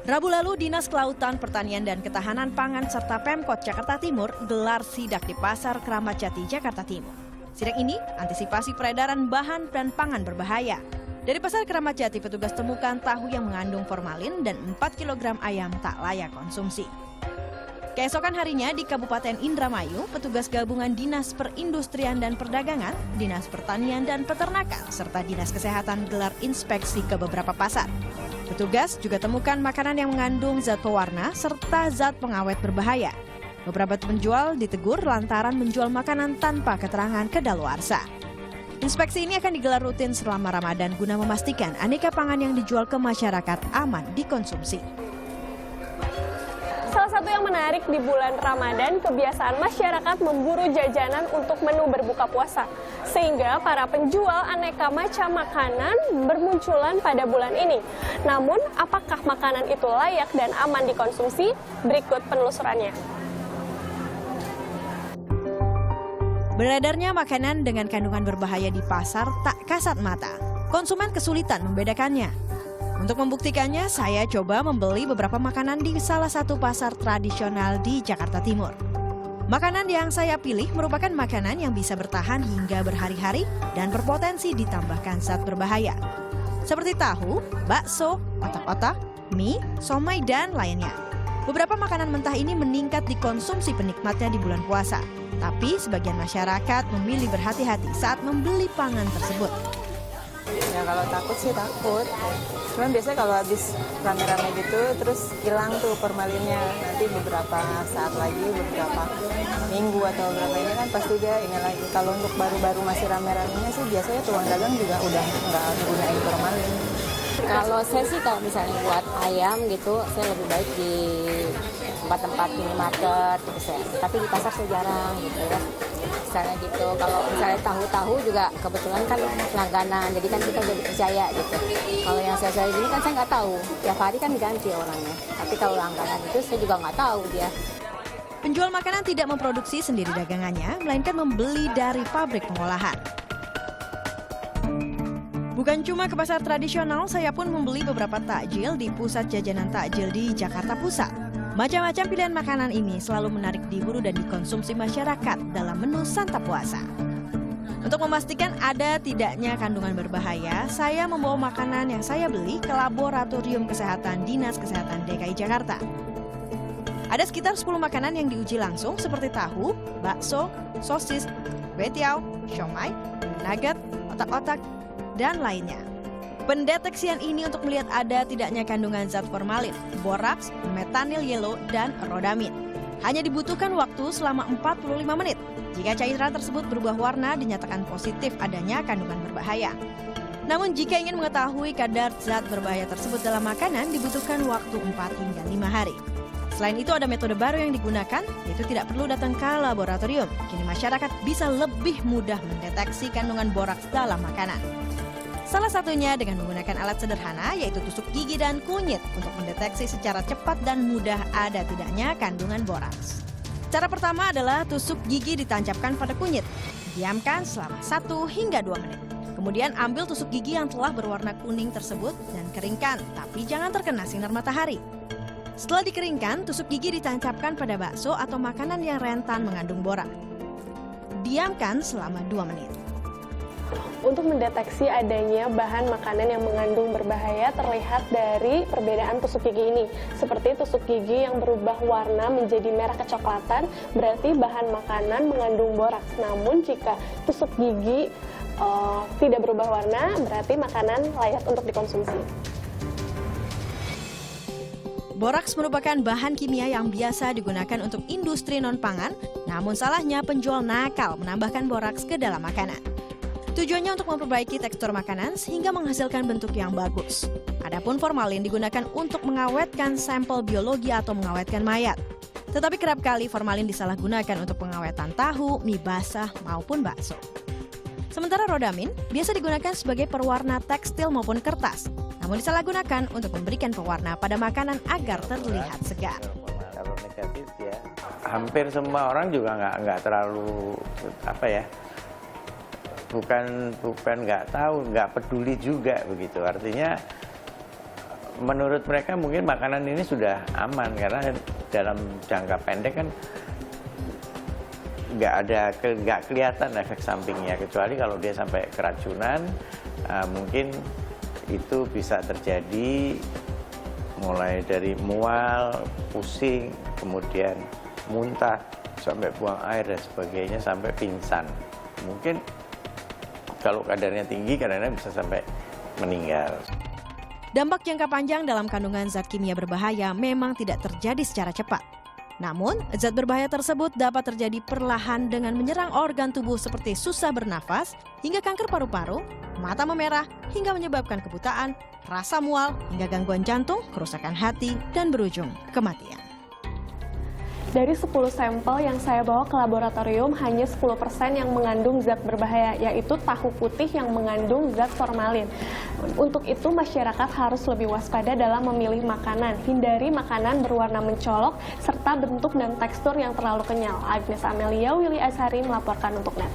Rabu lalu, Dinas Kelautan, Pertanian, dan Ketahanan Pangan serta Pemkot Jakarta Timur gelar sidak di Pasar Keramat Jati, Jakarta Timur. Sidak ini antisipasi peredaran bahan dan pangan berbahaya. Dari Pasar Keramat Jati, petugas temukan tahu yang mengandung formalin dan 4 kg ayam tak layak konsumsi. Keesokan harinya di Kabupaten Indramayu, petugas gabungan Dinas Perindustrian dan Perdagangan, Dinas Pertanian dan Peternakan, serta Dinas Kesehatan gelar inspeksi ke beberapa pasar. Petugas juga temukan makanan yang mengandung zat pewarna serta zat pengawet berbahaya. Beberapa penjual ditegur lantaran menjual makanan tanpa keterangan kedaluarsa. Inspeksi ini akan digelar rutin selama Ramadan guna memastikan aneka pangan yang dijual ke masyarakat aman dikonsumsi. Salah satu yang menarik di bulan Ramadan, kebiasaan masyarakat memburu jajanan untuk menu berbuka puasa. Sehingga para penjual aneka macam makanan bermunculan pada bulan ini. Namun, apakah makanan itu layak dan aman dikonsumsi? Berikut penelusurannya. Beredarnya makanan dengan kandungan berbahaya di pasar tak kasat mata. Konsumen kesulitan membedakannya. Untuk membuktikannya, saya coba membeli beberapa makanan di salah satu pasar tradisional di Jakarta Timur. Makanan yang saya pilih merupakan makanan yang bisa bertahan hingga berhari-hari dan berpotensi ditambahkan zat berbahaya. Seperti tahu, bakso, otak-otak, mie, somai, dan lainnya. Beberapa makanan mentah ini meningkat dikonsumsi penikmatnya di bulan puasa. Tapi sebagian masyarakat memilih berhati-hati saat membeli pangan tersebut. Ya kalau takut sih takut. Cuman biasanya kalau habis rame-rame gitu terus hilang tuh formalinnya. Nanti beberapa saat lagi, beberapa minggu atau beberapa ini kan pasti dia ini lagi. Kalau untuk baru-baru masih rame-ramenya sih biasanya tukang dagang juga udah nggak gunain formalin. Kalau saya sih kalau misalnya buat ayam gitu, saya lebih baik di tempat-tempat minimarket gitu saya. Tapi di pasar saya jarang gitu ya. Misalnya gitu, kalau misalnya tahu-tahu juga kebetulan kan langganan, jadi kan kita jadi percaya gitu. Kalau yang saya ini kan saya nggak tahu, tiap hari kan ganti orangnya. Tapi kalau langganan itu saya juga nggak tahu dia. Penjual makanan tidak memproduksi sendiri dagangannya, melainkan membeli dari pabrik pengolahan. Bukan cuma ke pasar tradisional, saya pun membeli beberapa takjil di pusat jajanan takjil di Jakarta Pusat. Macam-macam pilihan makanan ini selalu menarik diburu dan dikonsumsi masyarakat dalam menu santap puasa. Untuk memastikan ada tidaknya kandungan berbahaya, saya membawa makanan yang saya beli ke Laboratorium Kesehatan Dinas Kesehatan DKI Jakarta. Ada sekitar 10 makanan yang diuji langsung seperti tahu, bakso, sosis, kue tiaw, siomay, nugget, otak-otak, dan lainnya. Pendeteksian ini untuk melihat ada tidaknya kandungan zat formalin, boraks, metanil yellow, dan rodamin. Hanya dibutuhkan waktu selama 45 menit. Jika cairan tersebut berubah warna, dinyatakan positif adanya kandungan berbahaya. Namun jika ingin mengetahui kadar zat berbahaya tersebut dalam makanan, dibutuhkan waktu 4 hingga 5 hari. Selain itu ada metode baru yang digunakan, yaitu tidak perlu datang ke laboratorium. Kini masyarakat bisa lebih mudah mendeteksi kandungan boraks dalam makanan. Salah satunya dengan menggunakan alat sederhana yaitu tusuk gigi dan kunyit untuk mendeteksi secara cepat dan mudah ada tidaknya kandungan boraks. Cara pertama adalah tusuk gigi ditancapkan pada kunyit. Diamkan selama 1 hingga 2 menit. Kemudian ambil tusuk gigi yang telah berwarna kuning tersebut dan keringkan, tapi jangan terkena sinar matahari. Setelah dikeringkan, tusuk gigi ditancapkan pada bakso atau makanan yang rentan mengandung boraks. Diamkan selama 2 menit. Untuk mendeteksi adanya bahan makanan yang mengandung berbahaya terlihat dari perbedaan tusuk gigi ini. Seperti tusuk gigi yang berubah warna menjadi merah kecoklatan, berarti bahan makanan mengandung boraks. Namun jika tusuk gigi tidak berubah warna, berarti makanan layak untuk dikonsumsi. Boraks merupakan bahan kimia yang biasa digunakan untuk industri non-pangan, namun salahnya penjual nakal menambahkan boraks ke dalam makanan. Tujuannya untuk memperbaiki tekstur makanan sehingga menghasilkan bentuk yang bagus. Adapun formalin digunakan untuk mengawetkan sampel biologi atau mengawetkan mayat. Tetapi kerap kali formalin disalahgunakan untuk pengawetan tahu, mie basah, maupun bakso. Sementara rodamin biasa digunakan sebagai perwarna tekstil maupun kertas, namun disalahgunakan untuk memberikan pewarna pada makanan agar terlihat segar. Kalau negatif ya, hampir semua orang juga nggak terlalu bukan nggak tahu, nggak peduli juga begitu. Artinya menurut mereka mungkin makanan ini sudah aman karena dalam jangka pendek kan nggak kelihatan efek sampingnya, kecuali kalau dia sampai keracunan, mungkin itu bisa terjadi mulai dari mual, pusing, kemudian muntah, sampai buang air dan sebagainya, sampai pingsan. Mungkin kalau kadarnya tinggi, kadang-kadang bisa sampai meninggal. Dampak jangka panjang dalam kandungan zat kimia berbahaya memang tidak terjadi secara cepat. Namun, zat berbahaya tersebut dapat terjadi perlahan dengan menyerang organ tubuh seperti susah bernafas, hingga kanker paru-paru, mata memerah, hingga menyebabkan kebutaan, rasa mual, hingga gangguan jantung, kerusakan hati, dan berujung kematian. Dari 10 sampel yang saya bawa ke laboratorium, hanya 10% yang mengandung zat berbahaya, yaitu tahu putih yang mengandung zat formalin. Untuk itu, masyarakat harus lebih waspada dalam memilih makanan. Hindari makanan berwarna mencolok, serta bentuk dan tekstur yang terlalu kenyal. Agnes Amelia, Willy Azhari melaporkan untuk NET.